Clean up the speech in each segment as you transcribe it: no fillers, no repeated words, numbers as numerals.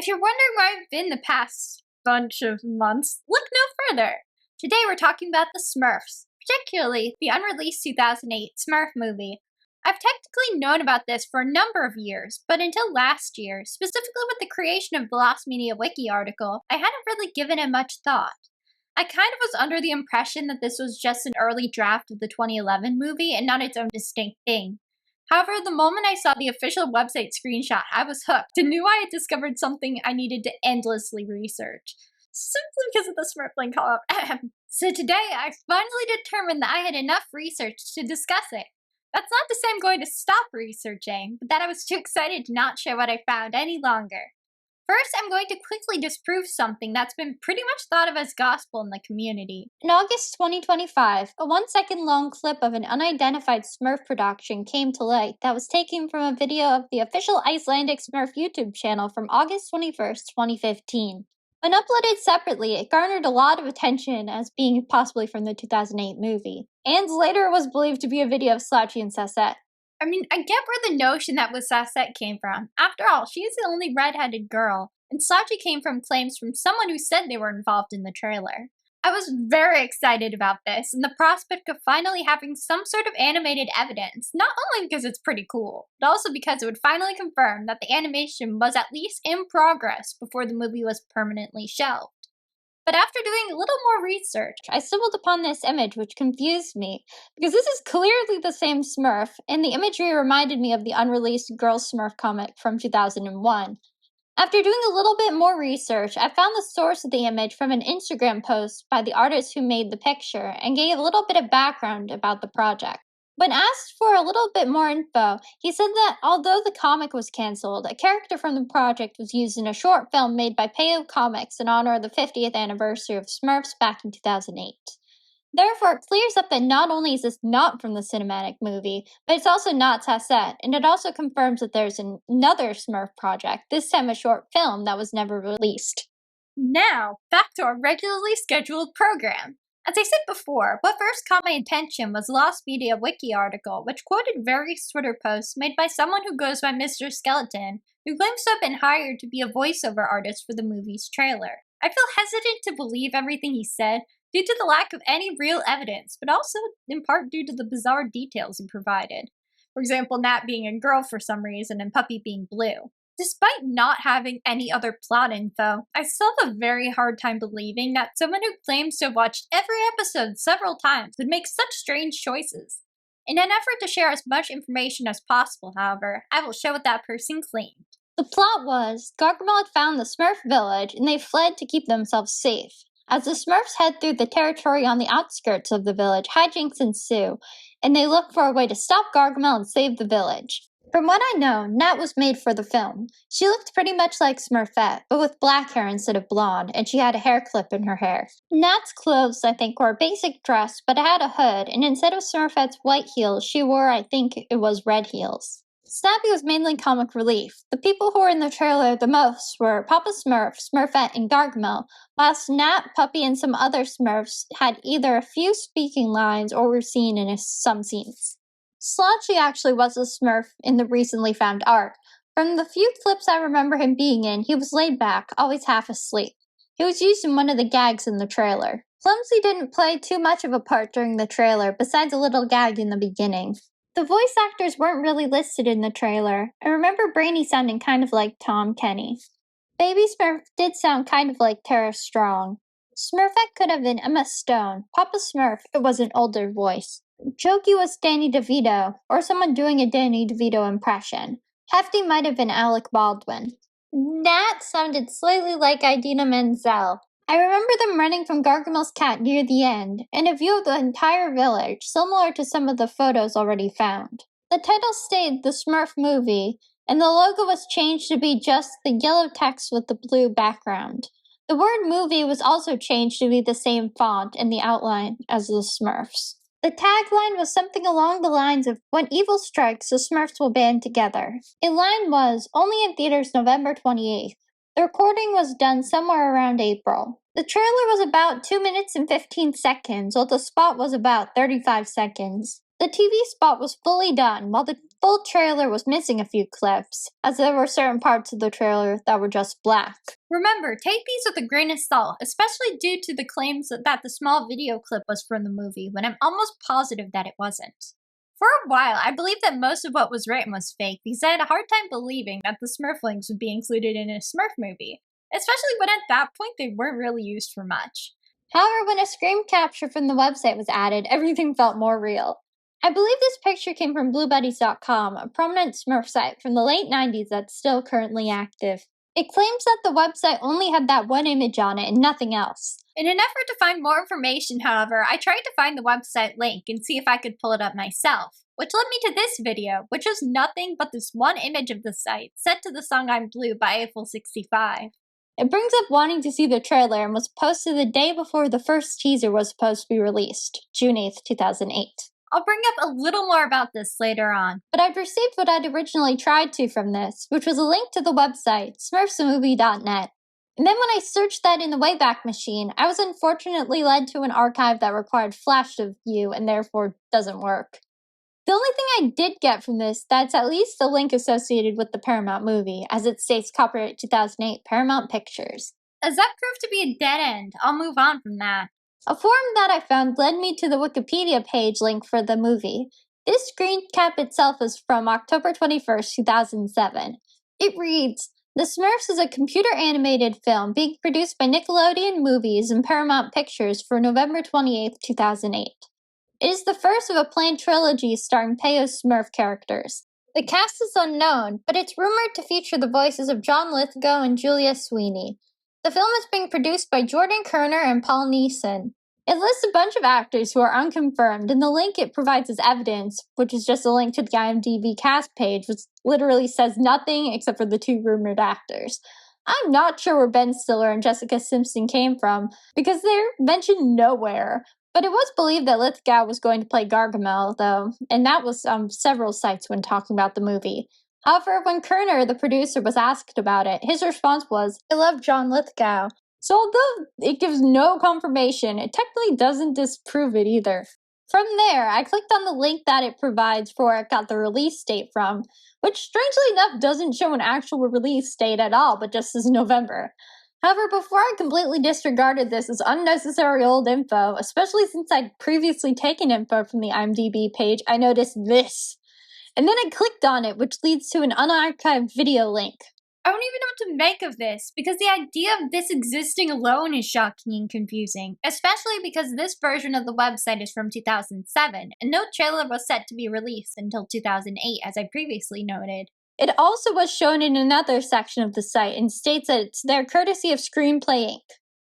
If you're wondering where I've been the past bunch of months, look no further. Today we're talking about the Smurfs, particularly the unreleased 2008 Smurf movie. I've technically known about this for a number of years, but until last year, specifically with the creation of the Lost Media Wiki article, I hadn't really given it much thought. I kind of was under the impression that this was just an early draft of the 2011 movie and not its own distinct thing. However, the moment I saw the official website screenshot, I was hooked and knew I had discovered something I needed to endlessly research. Simply because of the Smurf link call. So today, I finally determined that I had enough research to discuss it. That's not to say I'm going to stop researching, but that I was too excited to not share what I found any longer. First, I'm going to quickly disprove something that's been pretty much thought of as gospel in the community. In August 2025, a 1-second long clip of an unidentified Smurf production came to light that was taken from a video of the official Icelandic Smurf YouTube channel from August 21st, 2015. When uploaded separately, it garnered a lot of attention as being possibly from the 2008 movie, and later it was believed to be a video of Slachi and Sasette. I mean, I get where the notion that was Sasette came from. After all, she is the only red-headed girl, and Slachi came from claims from someone who said they were involved in the trailer. I was very excited about this, and the prospect of finally having some sort of animated evidence, not only because it's pretty cool, but also because it would finally confirm that the animation was at least in progress before the movie was permanently shelved. But after doing a little more research, I stumbled upon this image which confused me, because this is clearly the same Smurf, and the imagery reminded me of the unreleased Girl Smurf comic from 2001. After doing a little bit more research, I found the source of the image from an Instagram post by the artist who made the picture, and gave a little bit of background about the project. When asked for a little bit more info, he said that although the comic was cancelled, a character from the project was used in a short film made by Peyo Comics in honor of the 50th anniversary of Smurfs back in 2008. Therefore, it clears up that not only is this not from the cinematic movie, but it's also not Sasette, and it also confirms that there's another Smurf project, this time a short film that was never released. Now, back to our regularly scheduled program. As I said before, what first caught my attention was the Lost Media Wiki article, which quoted various Twitter posts made by someone who goes by Mr. Skeleton, who claims to have been hired to be a voiceover artist for the movie's trailer. I feel hesitant to believe everything he said due to the lack of any real evidence, but also in part due to the bizarre details he provided. For example, Nat being a girl for some reason and Puppy being blue. Despite not having any other plot info, I still have a very hard time believing that someone who claims to have watched every episode several times would make such strange choices. In an effort to share as much information as possible, however, I will show what that person claimed. The plot was, Gargamel had found the Smurf village and they fled to keep themselves safe. As the Smurfs head through the territory on the outskirts of the village, hijinks ensue, and they look for a way to stop Gargamel and save the village. From what I know, Nat was made for the film. She looked pretty much like Smurfette, but with black hair instead of blonde, and she had a hair clip in her hair. Nat's clothes, I think, were a basic dress, but it had a hood, and instead of Smurfette's white heels, she wore, I think it was red heels. Snappy was mainly comic relief. The people who were in the trailer the most were Papa Smurf, Smurfette, and Gargamel, whilst Nat, Puppy, and some other Smurfs had either a few speaking lines or were seen in some scenes. Slachi actually was a Smurf in the recently found art. From the few clips I remember him being in, he was laid back, always half asleep. He was used in one of the gags in the trailer. Clumsy didn't play too much of a part during the trailer, besides a little gag in the beginning. The voice actors weren't really listed in the trailer. I remember Brainy sounding kind of like Tom Kenny. Baby Smurf did sound kind of like Tara Strong. Smurfette could have been Emma Stone. Papa Smurf, it was an older voice. Jokey was Danny DeVito, or someone doing a Danny DeVito impression. Hefty might have been Alec Baldwin. Nat sounded slightly like Idina Menzel. I remember them running from Gargamel's cat near the end, and a view of the entire village, similar to some of the photos already found. The title stayed The Smurf Movie, and the logo was changed to be just the yellow text with the blue background. The word movie was also changed to be the same font in the outline as the Smurfs. The tagline was something along the lines of, when evil strikes, the Smurfs will band together. A line was, only in theaters November 28th. The recording was done somewhere around April. The trailer was about 2 minutes and 15 seconds, while the spot was about 35 seconds. The TV spot was fully done, while the full trailer was missing a few clips, as there were certain parts of the trailer that were just black. Remember, take these with a grain of salt, especially due to the claims that the small video clip was from the movie, when I'm almost positive that it wasn't. For a while, I believed that most of what was written was fake because I had a hard time believing that the Smurflings would be included in a Smurf movie, especially when at that point they weren't really used for much. However, when a screen capture from the website was added, everything felt more real. I believe this picture came from BlueBuddies.com, a prominent Smurf site from the late 90s that's still currently active. It claims that the website only had that one image on it and nothing else. In an effort to find more information, however, I tried to find the website link and see if I could pull it up myself, which led me to this video, which is nothing but this one image of the site, set to the song I'm Blue by Eiffel 65. It brings up wanting to see the trailer and was posted the day before the first teaser was supposed to be released, June 8th, 2008. I'll bring up a little more about this later on, but I'd received what I'd originally tried to from this, which was a link to the website, smurfsthemovie.net. And then when I searched that in the Wayback Machine, I was unfortunately led to an archive that required Flash to view and therefore doesn't work. The only thing I did get from this, that's at least the link associated with the Paramount movie, as it states copyright 2008 Paramount Pictures. As that proved to be a dead end, I'll move on from that. A forum that I found led me to the Wikipedia page link for the movie. This screen cap itself is from October 21st, 2007. It reads, "The Smurfs is a computer-animated film being produced by Nickelodeon Movies and Paramount Pictures for November 28th, 2008. It is the first of a planned trilogy starring Peyo Smurf characters. The cast is unknown, but it's rumored to feature the voices of John Lithgow and Julia Sweeney. The film is being produced by Jordan Kerner and Paul Neeson. It lists a bunch of actors who are unconfirmed, and the link it provides as evidence, which is just a link to the IMDb cast page, which literally says nothing except for the two rumored actors. I'm not sure where Ben Stiller and Jessica Simpson came from, because they're mentioned nowhere. But it was believed that Lithgow was going to play Gargamel, though, and that was on several sites when talking about the movie. However, when Kerner, the producer, was asked about it, his response was, "I love John Lithgow." So although it gives no confirmation, it technically doesn't disprove it either. From there, I clicked on the link that it provides for where it got the release date from, which strangely enough doesn't show an actual release date at all, but just says November. However, before I completely disregarded this as unnecessary old info, especially since I'd previously taken info from the IMDb page, I noticed this. And then I clicked on it, which leads to an unarchived video link. I don't even know what to make of this, because the idea of this existing alone is shocking and confusing, especially because this version of the website is from 2007, and no trailer was set to be released until 2008, as I previously noted. It also was shown in another section of the site and states that it's there courtesy of Screenplay Inc.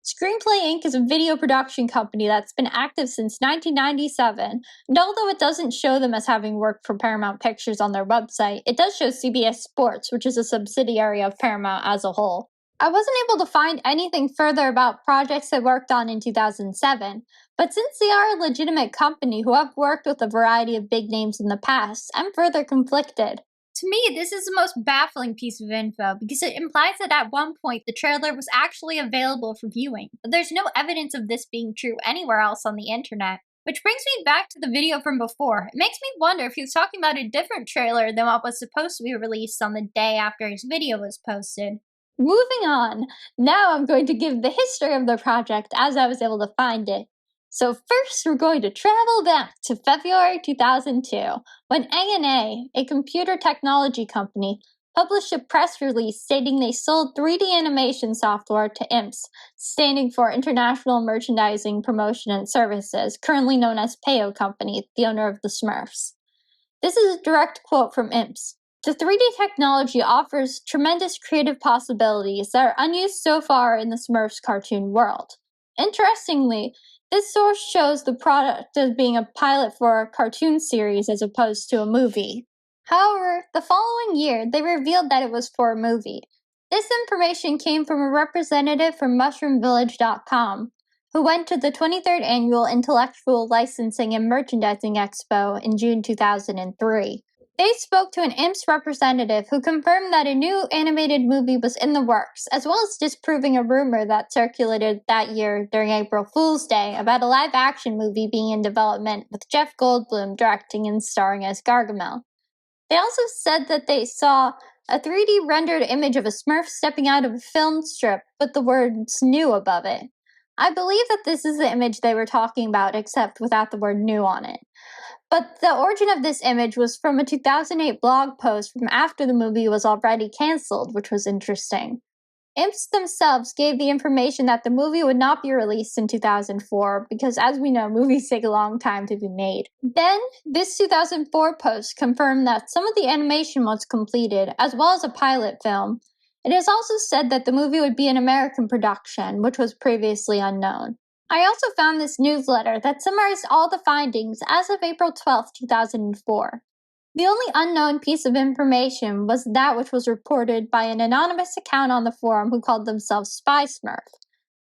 Screenplay Inc. is a video production company that's been active since 1997, and although it doesn't show them as having worked for Paramount Pictures on their website, it does show CBS Sports, which is a subsidiary of Paramount as a whole. I wasn't able to find anything further about projects they worked on in 2007, but since they are a legitimate company who have worked with a variety of big names in the past, I'm further conflicted. To me, this is the most baffling piece of info because it implies that at one point the trailer was actually available for viewing, but there's no evidence of this being true anywhere else on the internet. Which brings me back to the video from before. It makes me wonder if he was talking about a different trailer than what was supposed to be released on the day after his video was posted. Moving on, now I'm going to give the history of the project as I was able to find it. So first, we're going to travel back to February 2002, when A&A, a computer technology company, published a press release stating they sold 3D animation software to IMPS, standing for International Merchandising Promotion and Services, currently known as Peyo Company, the owner of the Smurfs. This is a direct quote from IMPS. The 3D technology offers tremendous creative possibilities that are unused so far in the Smurfs cartoon world. Interestingly, this source shows the product as being a pilot for a cartoon series as opposed to a movie. However, the following year, they revealed that it was for a movie. This information came from a representative from MushroomVillage.com, who went to the 23rd Annual Intellectual Licensing and Merchandising Expo in June 2003. They spoke to an IMPS representative who confirmed that a new animated movie was in the works, as well as disproving a rumor that circulated that year during April Fool's Day about a live-action movie being in development with Jeff Goldblum directing and starring as Gargamel. They also said that they saw a 3D rendered image of a Smurf stepping out of a film strip with the words new above it. I believe that this is the image they were talking about, except without the word new on it. But the origin of this image was from a 2008 blog post from after the movie was already cancelled, which was interesting. Imps themselves gave the information that the movie would not be released in 2004 because, as we know, movies take a long time to be made. Then, this 2004 post confirmed that some of the animation was completed, as well as a pilot film. It is also said that the movie would be an American production, which was previously unknown. I also found this newsletter that summarized all the findings as of April 12, 2004. The only unknown piece of information was that which was reported by an anonymous account on the forum who called themselves Spy Smurf.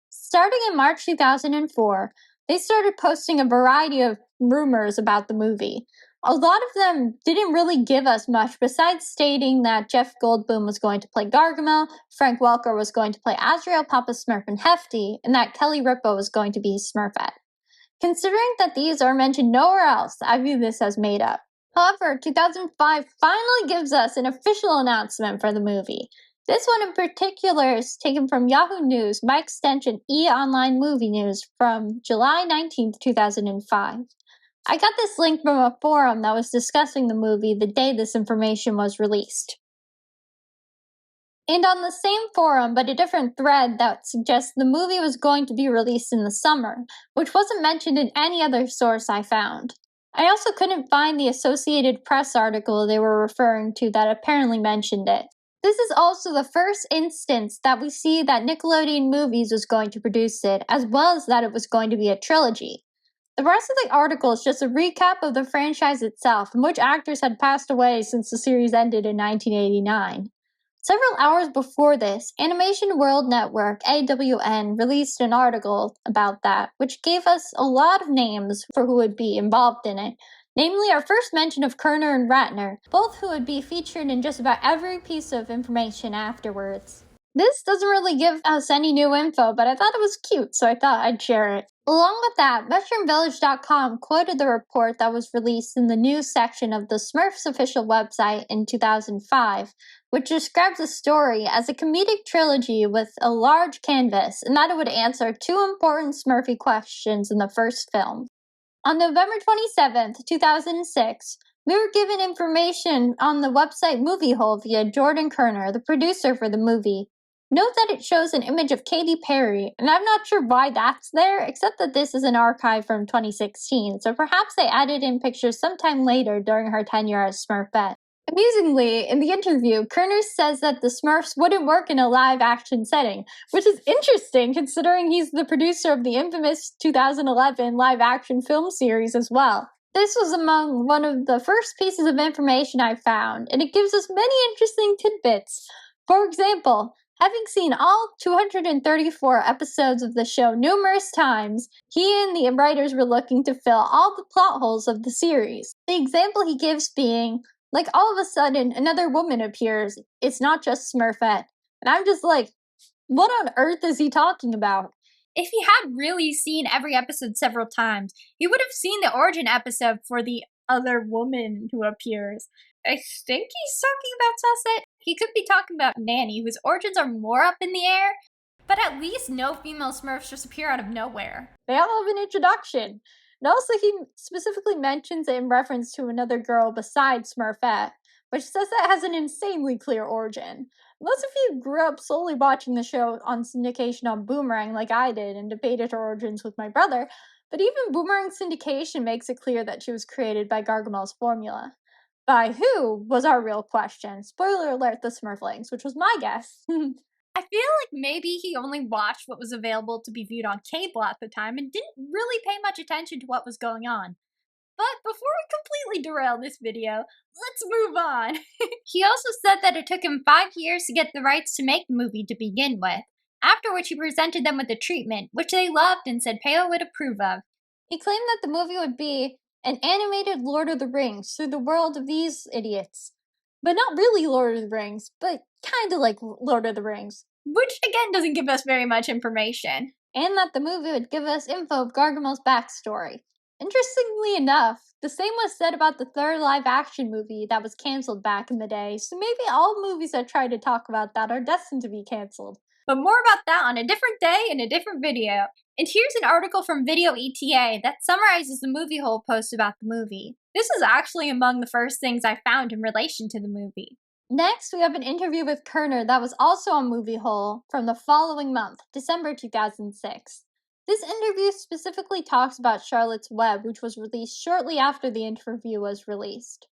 Starting in March 2004, they started posting a variety of rumors about the movie. A lot of them didn't really give us much besides stating that Jeff Goldblum was going to play Gargamel, Frank Welker was going to play Azrael, Papa Smurf, and Hefty, and that Kelly Ripa was going to be Smurfette. Considering that these are mentioned nowhere else, I view this as made up. However, 2005 finally gives us an official announcement for the movie. This one in particular is taken from Yahoo News by extension E-Online Movie News from July 19th, 2005. I got this link from a forum that was discussing the movie the day this information was released. And on the same forum, but a different thread that suggests the movie was going to be released in the summer, which wasn't mentioned in any other source I found. I also couldn't find the Associated Press article they were referring to that apparently mentioned it. This is also the first instance that we see that Nickelodeon Movies was going to produce it, as well as that it was going to be a trilogy. The rest of the article is just a recap of the franchise itself and which actors had passed away since the series ended in 1989. Several hours before this, Animation World Network, AWN, released an article about that, which gave us a lot of names for who would be involved in it, namely our first mention of Kerner and Ratner, both who would be featured in just about every piece of information afterwards. This doesn't really give us any new info, but I thought it was cute, so I thought I'd share it. Along with that, MushroomVillage.com quoted the report that was released in the news section of the Smurfs official website in 2005, which describes the story as a comedic trilogy with a large canvas, and that it would answer two important Smurfy questions in the first film. On November 27th, 2006, we were given information on the website Movie Hole via Jordan Kerner, the producer for the movie. Note that it shows an image of Katy Perry, and I'm not sure why that's there, except that this is an archive from 2016, so perhaps they added in pictures sometime later during her tenure as Smurfette. Amusingly, in the interview, Kerner says that the Smurfs wouldn't work in a live-action setting, which is interesting considering he's the producer of the infamous 2011 live-action film series as well. This was among one of the first pieces of information I found, and it gives us many interesting tidbits. For example, having seen all 234 episodes of the show numerous times, he and the writers were looking to fill all the plot holes of the series. The example he gives being, like, all of a sudden, another woman appears. It's not just Smurfette. And I'm just like, what on earth is he talking about? If he had really seen every episode several times, he would have seen the origin episode for the other woman who appears. I think he's talking about Susset. He could be talking about Nanny, whose origins are more up in the air, but at least no female Smurfs just appear out of nowhere. They all have an introduction. And also, he specifically mentions it in reference to another girl besides Smurfette, which says that has an insanely clear origin. Unless if you grew up solely watching the show on syndication on Boomerang like I did and debated her origins with my brother, but even Boomerang syndication makes it clear that she was created by Gargamel's formula. By who was our real question. Spoiler alert, the Smurflings, which was my guess. I feel like maybe he only watched what was available to be viewed on cable at the time and didn't really pay much attention to what was going on. But before we completely derail this video, let's move on. He also said that it took him 5 years to get the rights to make the movie to begin with, after which he presented them with a treatment, which they loved and said Peo would approve of. He claimed that the movie would be an animated Lord of the Rings through the world of these idiots. But not really Lord of the Rings, but kinda like Lord of the Rings. Which again doesn't give us very much information. And that the movie would give us info of Gargamel's backstory. Interestingly enough, the same was said about the third live-action movie that was cancelled back in the day, so maybe all movies that try to talk about that are destined to be cancelled. But more about that on a different day in a different video. And here's an article from Video ETA that summarizes the movie hole post about the movie. This is actually among the first things I found in relation to the movie. Next, we have an interview with Kerner that was also on Movie Hole from the following month, December 2006. This interview specifically talks about Charlotte's Web, which was released shortly after the interview was released.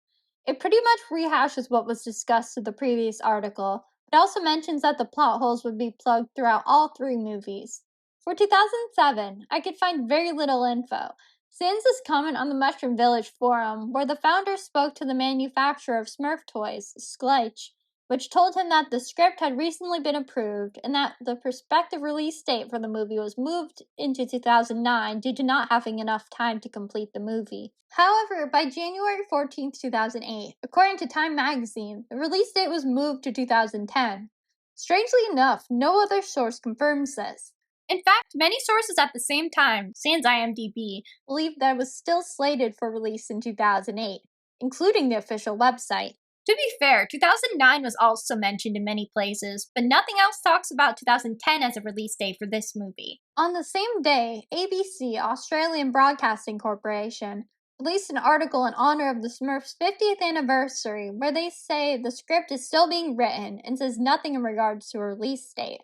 It pretty much rehashes what was discussed in the previous article. It also mentions that the plot holes would be plugged throughout all three movies. For 2007, I could find very little info. Sans this comment on the Mushroom Village forum, where the founder spoke to the manufacturer of Smurf toys, Skleich, which told him that the script had recently been approved and that the prospective release date for the movie was moved into 2009 due to not having enough time to complete the movie. However, by January 14, 2008, according to Time magazine, the release date was moved to 2010. Strangely enough, no other source confirms this. In fact, many sources at the same time, sans IMDb, believe that it was still slated for release in 2008, including the official website. To be fair, 2009 was also mentioned in many places, but nothing else talks about 2010 as a release date for this movie. On the same day, ABC, Australian Broadcasting Corporation, released an article in honor of the Smurfs' 50th anniversary where they say the script is still being written and says nothing in regards to a release date,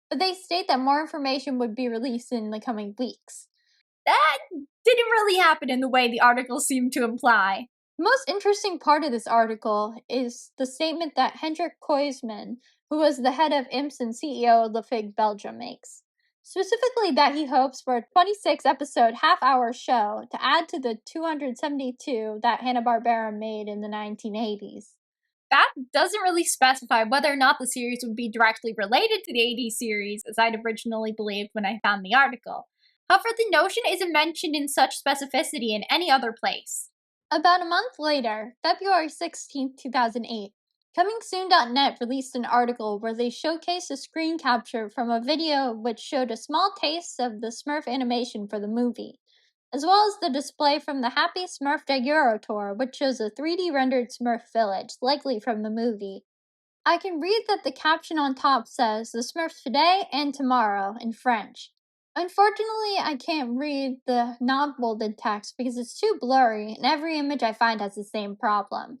but they state that more information would be released in the coming weeks. That didn't really happen in the way the article seemed to imply. The most interesting part of this article is the statement that Hendrik Koisman, who was the head of IMS and CEO of the Fig Belgium, makes. Specifically, that he hopes for a 26-episode half-hour show to add to the 272 that Hanna-Barbera made in the 1980s. That doesn't really specify whether or not the series would be directly related to the 80s series, as I'd originally believed when I found the article. However, the notion isn't mentioned in such specificity in any other place. About a month later, February 16, 2008, ComingSoon.net released an article where they showcased a screen capture from a video which showed a small taste of the Smurf animation for the movie, as well as the display from the Happy Smurf Day Euro Tour, which shows a 3D rendered Smurf village, likely from the movie. I can read that the caption on top says the Smurfs today and tomorrow in French. Unfortunately, I can't read the non-bolded text because it's too blurry and every image I find has the same problem.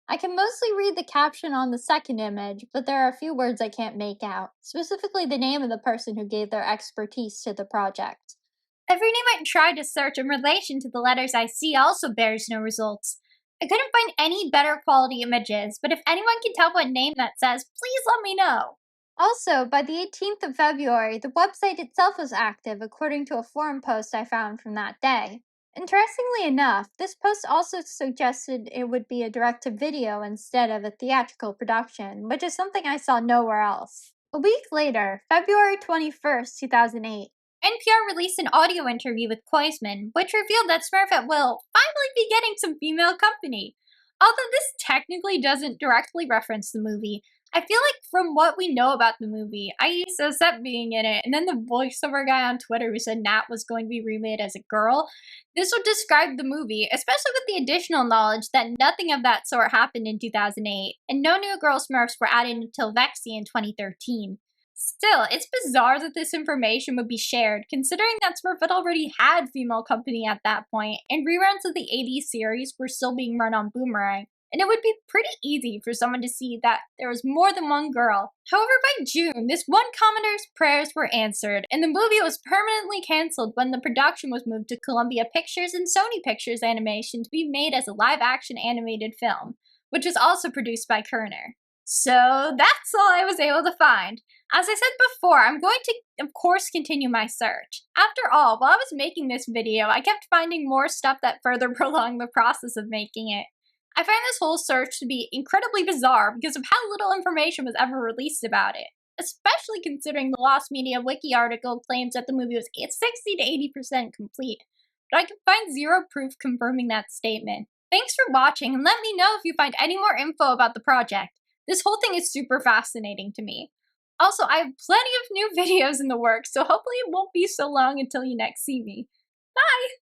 I can mostly read the caption on the second image, but there are a few words I can't make out, specifically the name of the person who gave their expertise to the project. Every name I try to search in relation to the letters I see also bears no results. I couldn't find any better quality images, but if anyone can tell what name that says, please let me know. Also, by the 18th of February, the website itself was active according to a forum post I found from that day. Interestingly enough, this post also suggested it would be a direct-to-video instead of a theatrical production, which is something I saw nowhere else. A week later, February 21st, 2008, NPR released an audio interview with Koisman, which revealed that Smurf at Will finally be getting some female company. Although this technically doesn't directly reference the movie, I feel like from what we know about the movie, I.e. Sosette being in it, and then the voiceover guy on Twitter who said Nat was going to be remade as a girl, this would describe the movie, especially with the additional knowledge that nothing of that sort happened in 2008, and no new girl Smurfs were added until Vexy in 2013. Still, it's bizarre that this information would be shared, considering that Smurf had already had female company at that point, and reruns of the 80s series were still being run on Boomerang, and it would be pretty easy for someone to see that there was more than one girl. However, by June, this one commenter's prayers were answered, and the movie was permanently cancelled when the production was moved to Columbia Pictures and Sony Pictures Animation to be made as a live-action animated film, which was also produced by Kerner. So that's all I was able to find. As I said before, I'm going to, of course, continue my search. After all, while I was making this video, I kept finding more stuff that further prolonged the process of making it. I find this whole search to be incredibly bizarre because of how little information was ever released about it, especially considering the Lost Media Wiki article claims that the movie was 60 to 80% complete, but I can find zero proof confirming that statement. Thanks for watching, and let me know if you find any more info about the project. This whole thing is super fascinating to me. Also, I have plenty of new videos in the works, so hopefully it won't be so long until you next see me. Bye!